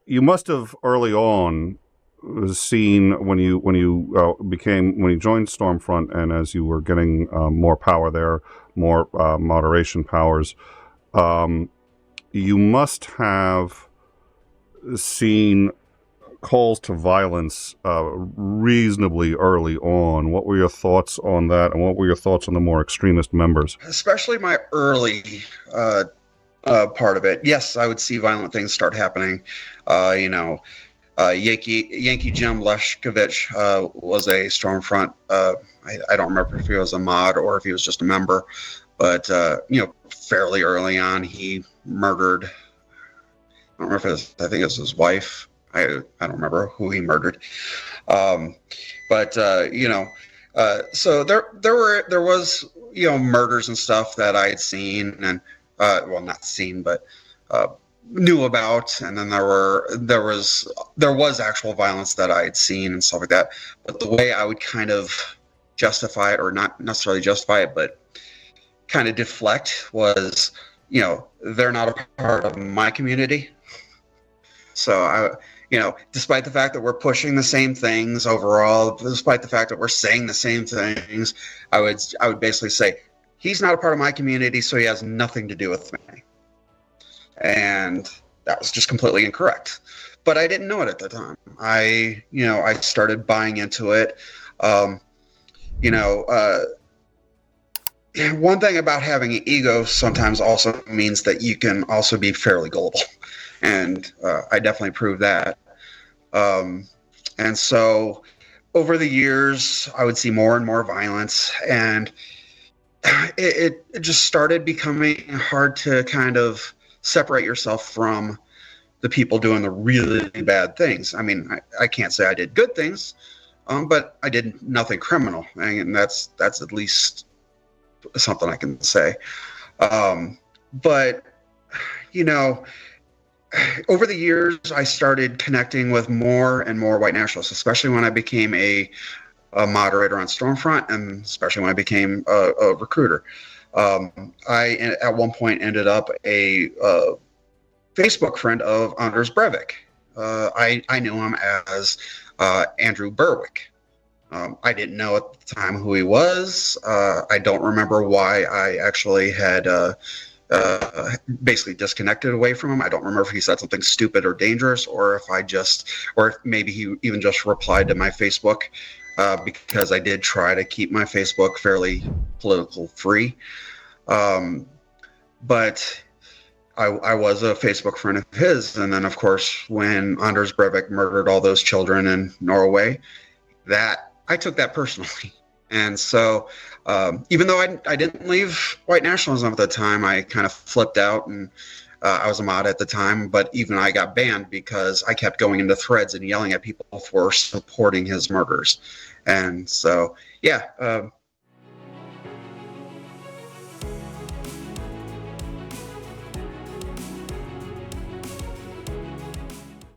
you must have early on seen when you when you joined Stormfront, and as you were getting more power there, more moderation powers, you must have seen calls to violence reasonably early on. What were your thoughts on that, and what were your thoughts on the more extremist members? Especially my early part of it. Yes, I would see violent things start happening. 𝐍𝐢𝐜𝐴𝐜𝐿𝐻𝐿 was a Stormfront. I don't remember if he was a mod or if he was just a member, but fairly early on, he murdered. I don't remember if I think it was his wife. I don't remember who he murdered. So there was murders and stuff that I had seen and not seen but knew about, and then there was actual violence that I had seen and stuff like that. But the way I would kind of justify it, or not necessarily justify it, but kind of deflect, was they're not a part of my community. So despite the fact that we're pushing the same things overall, despite the fact that we're saying the same things, I would basically say he's not a part of my community, so he has nothing to do with me. And that was just completely incorrect. But I didn't know it at the time. I started buying into it. One thing about having an ego sometimes also means that you can also be fairly gullible. And I definitely proved that. And so over the years, I would see more and more violence, and it just started becoming hard to kind of separate yourself from the people doing the really bad things. I mean, I can't say I did good things, but I did nothing criminal, and that's at least something I can say. But over the years, I started connecting with more and more white nationalists, especially when I became a moderator on Stormfront, and especially when I became a recruiter. I, at one point, ended up a Facebook friend of Anders Breivik. I knew him as Andrew Berwick. I didn't know at the time who he was. I don't remember why I actually had basically disconnected away from him. I don't remember if he said something stupid or dangerous, or if maybe he even just replied to my Facebook, because I did try to keep my Facebook fairly political free. But I was a Facebook friend of his. And then, of course, when Anders Breivik murdered all those children in Norway, I took that personally. And so even though I didn't leave white nationalism at the time, I kind of flipped out, and I was a mod at the time, but even I got banned because I kept going into threads and yelling at people for supporting his murders. And so, yeah,